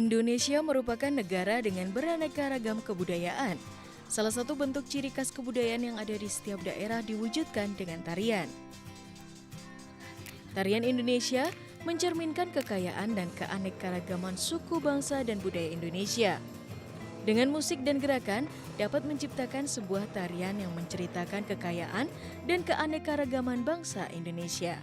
Indonesia merupakan negara dengan beraneka ragam kebudayaan. Salah satu bentuk ciri khas kebudayaan yang ada di setiap daerah diwujudkan dengan tarian. Tarian Indonesia mencerminkan kekayaan dan keanekaragaman suku bangsa dan budaya Indonesia. Dengan musik dan gerakan, dapat menciptakan sebuah tarian yang menceritakan kekayaan dan keanekaragaman bangsa Indonesia.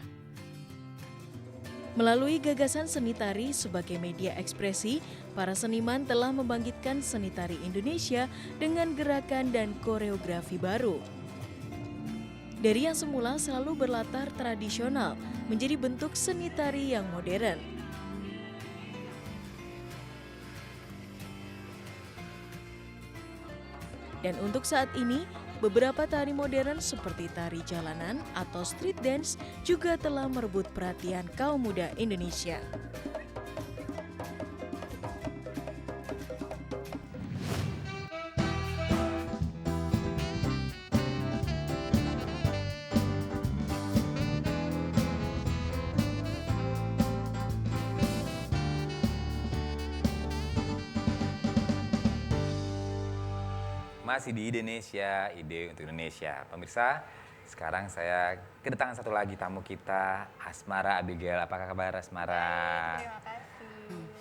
Melalui gagasan seni tari sebagai media ekspresi, para seniman telah membangkitkan seni tari Indonesia dengan gerakan dan koreografi baru. Dari yang semula selalu berlatar tradisional, menjadi bentuk seni tari yang modern. Dan untuk saat ini, beberapa tari modern seperti tari jalanan atau street dance juga telah merebut perhatian kaum muda Indonesia. Masih di Indonesia, ide untuk Indonesia. Pemirsa, sekarang saya kedatangan satu lagi tamu kita, Asmara Abigail. Apa kabar Asmara? Terima kasih.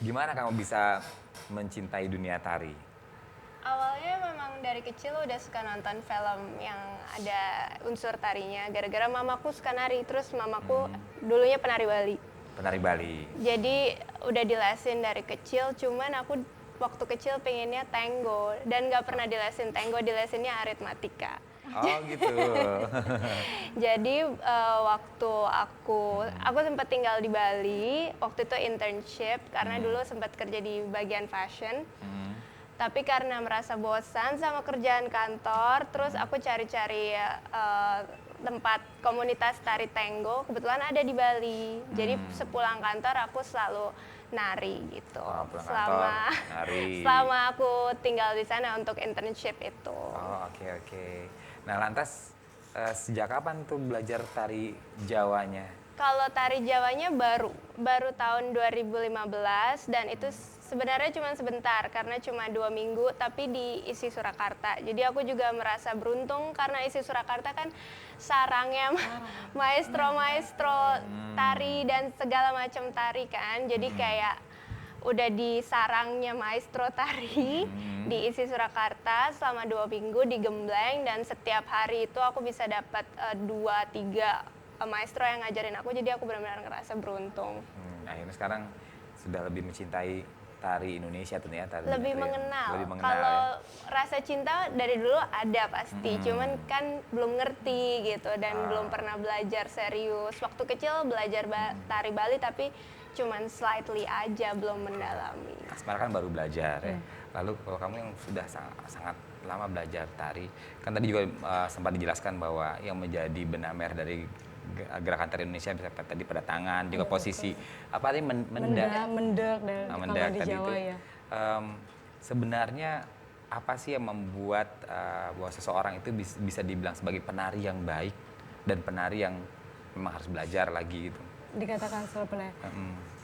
Gimana kamu bisa mencintai dunia tari? Awalnya memang dari kecil udah suka nonton film yang ada unsur tarinya. Gara-gara mamaku suka nari, terus mamaku dulunya penari Bali. Penari Bali. Jadi udah dilesin dari kecil, cuman aku waktu kecil pengennya tango. Dan gak pernah dilesin tango, dilesinnya aritmatika. Oh gitu. Jadi waktu aku sempat tinggal di Bali, waktu itu internship karena dulu sempat kerja di bagian fashion. Tapi karena merasa bosan sama kerjaan kantor, terus aku cari-cari tempat komunitas tari tango, kebetulan ada di Bali. Jadi sepulang kantor aku selalu nari gitu. Oh, pulang kantor, nari. Selama aku tinggal di sana untuk internship itu. Oh oke. Nah lantas sejak kapan tuh belajar tari Jawanya? Kalau tari Jawanya baru tahun 2015 dan itu sebenarnya cuma sebentar karena cuma 2 minggu tapi di ISI Surakarta. Jadi aku juga merasa beruntung karena ISI Surakarta kan sarangnya maestro tari dan segala macam tari kan. Jadi kayak udah di sarangnya maestro tari di ISI Surakarta selama 2 minggu digembleng dan setiap hari itu aku bisa dapat 2-3 maestro yang ngajarin aku, jadi aku benar-benar ngerasa beruntung. Akhirnya sekarang sudah lebih mencintai tari Indonesia tuh ya, tari Lebih mengenal. ya. Kalau rasa cinta dari dulu ada pasti, cuman kan belum ngerti gitu dan belum pernah belajar serius. Waktu kecil belajar tari Bali tapi cuman slightly aja, belum mendalami. Asmara kan baru belajar ya. Lalu kalau kamu yang sudah sangat lama belajar tari, kan tadi juga sempat dijelaskan bahwa yang menjadi benang merah dari gerakan tari Indonesia bisa tadi pada tangan, juga posisi apa tadi mendak dan kalau di tadi Jawa itu. ya. Sebenarnya apa sih yang membuat bahwa seseorang itu bisa dibilang sebagai penari yang baik dan penari yang memang harus belajar lagi gitu? Dikatakan sebagai penari.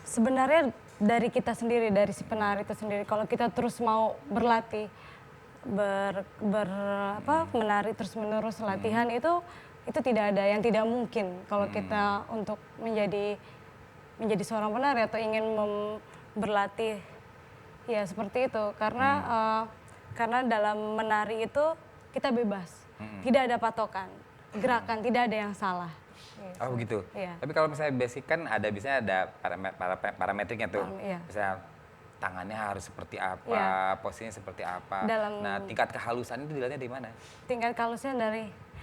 Sebenarnya dari kita sendiri, dari si penari itu sendiri, kalau kita terus mau berlatih, menari terus menerus latihan itu tidak ada yang tidak mungkin kalau kita untuk menjadi seorang penari atau ingin berlatih ya seperti itu karena dalam menari itu kita bebas, tidak ada patokan gerakan, tidak ada yang salah. Oh begitu. Iya. Tapi kalau misalnya basic kan biasanya ada parametriknya tuh. Iya. Misalnya tangannya harus seperti apa, posisinya seperti apa. Nah tingkat kehalusan itu dilihatnya di mana? Tingkat kehalusan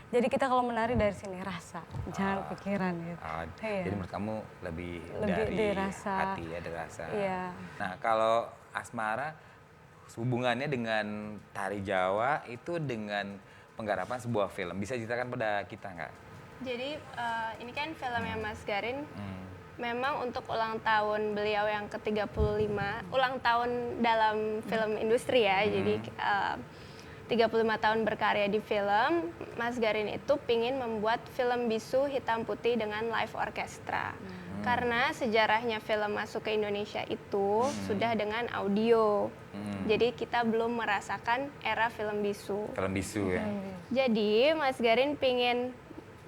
jadi kita kalau menari dari sini rasa, jangan pikiran gitu. Iya. Jadi menurut kamu lebih dari rasa. hati ya, dari rasa. Iya. Nah kalau Asmara hubungannya dengan tari Jawa itu dengan penggarapan sebuah film. Bisa ceritakan pada kita nggak? Jadi ini kan filmnya Mas Garin. Memang untuk ulang tahun beliau yang ke-35, ulang tahun dalam film industri ya. Jadi 35 tahun berkarya di film, Mas Garin itu pingin membuat film bisu hitam putih dengan live orkestra. Karena sejarahnya film masuk ke Indonesia itu sudah dengan audio. Jadi kita belum merasakan era film bisu. Film bisu ya. Jadi Mas Garin pingin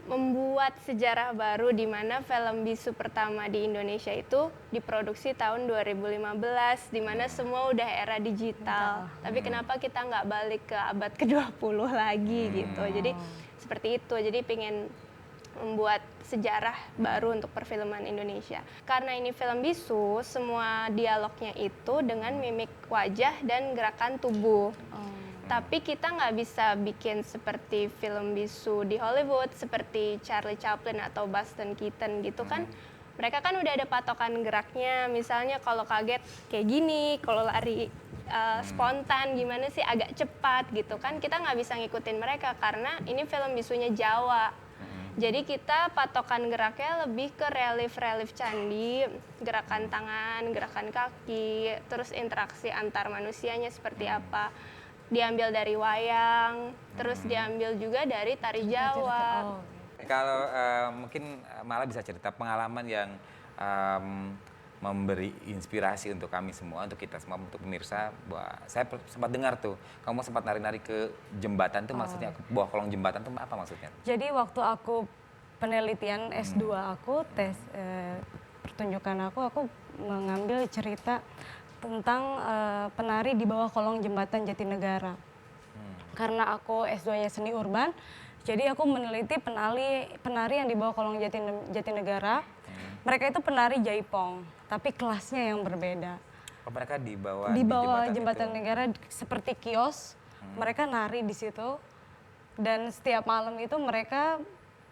membuat sejarah baru di mana film bisu pertama di Indonesia itu diproduksi tahun 2015, di mana semua udah era digital. Tapi kenapa kita nggak balik ke abad ke-20 lagi gitu. Jadi seperti itu, jadi pingin membuat sejarah baru untuk perfilman Indonesia. Karena ini film bisu, semua dialognya itu dengan mimik wajah dan gerakan tubuh. Tapi kita nggak bisa bikin seperti film bisu di Hollywood, seperti Charlie Chaplin atau Buster Keaton gitu kan. Mereka kan udah ada patokan geraknya, misalnya kalau kaget kayak gini, kalau lari spontan gimana sih, agak cepat gitu kan. Kita nggak bisa ngikutin mereka karena ini film bisunya Jawa. Jadi kita patokan geraknya lebih ke relief candi, gerakan tangan, gerakan kaki, terus interaksi antar manusianya seperti apa. Diambil dari wayang, terus diambil juga dari tari Jawa. Kalau mungkin Mala bisa cerita pengalaman yang memberi inspirasi untuk kami semua, untuk kita semua, untuk pemirsa. Bahwa saya sempat dengar tuh, kamu sempat nari-nari ke jembatan tuh, maksudnya ke bawah kolong jembatan tuh apa maksudnya? Jadi waktu aku penelitian S2 aku, tes pertunjukan aku mengambil cerita tentang penari di bawah kolong jembatan Jatinegara. Karena aku S2-nya seni urban, jadi aku meneliti penari yang di bawah kolong Jatinegara. Mereka itu penari jaipong, tapi kelasnya yang berbeda. Oh, mereka di bawah jembatan negara seperti kios, mereka nari di situ. Dan setiap malam itu mereka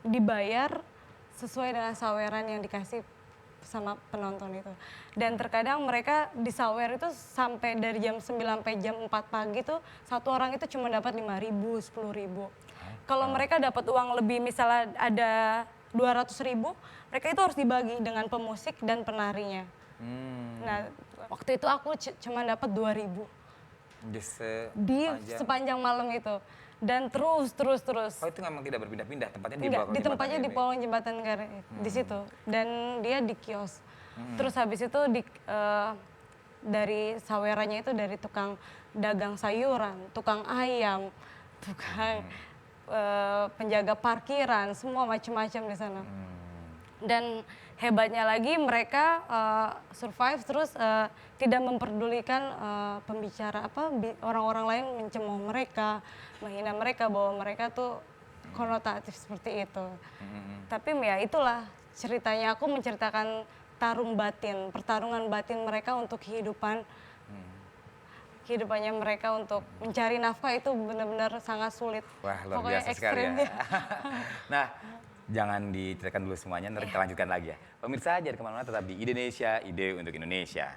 dibayar sesuai dengan saweran yang dikasih sama penonton itu. Dan terkadang mereka disawer itu sampai dari jam 9 sampai jam 4 pagi tuh satu orang itu cuma dapat 5.000, 10.000. Kalau mereka dapat uang lebih, misalnya ada 200.000, mereka itu harus dibagi dengan pemusik dan penarinya. Nah, waktu itu aku cuma dapat 2.000 di sepanjang malam itu. Dan terus. Oh, itu memang tidak berpindah-pindah, tempatnya di Enggak, bawah di tempatnya di kolong jembatan negara di situ. Dan dia di kios. Terus habis itu dari sawerannya itu dari tukang dagang sayuran, tukang ayam, tukang penjaga parkiran, semua macam-macam di sana. Dan hebatnya lagi mereka survive terus tidak memperdulikan pembicara orang-orang lain mencemooh mereka, menghina mereka, bahwa mereka tuh konotatif seperti itu. Tapi ya itulah ceritanya, aku menceritakan pertarungan batin mereka untuk kehidupannya mereka untuk mencari nafkah itu benar-benar sangat sulit. Wah, luar Pokoknya biasa sekali ya. ekstrim. Nah, jangan diceritakan dulu semuanya, nanti kita lanjutkan lagi ya. Pemirsa, jangan kemana-mana, tetap di Indonesia, ide untuk Indonesia.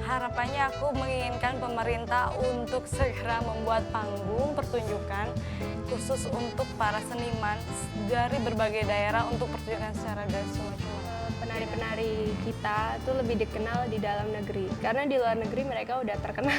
Harapannya aku menginginkan pemerintah untuk segera membuat panggung pertunjukan khusus untuk para seniman dari berbagai daerah untuk pertunjukan secara gratis cuma-cuma. Penari-penari kita tuh lebih dikenal di dalam negeri, karena di luar negeri mereka udah terkenal.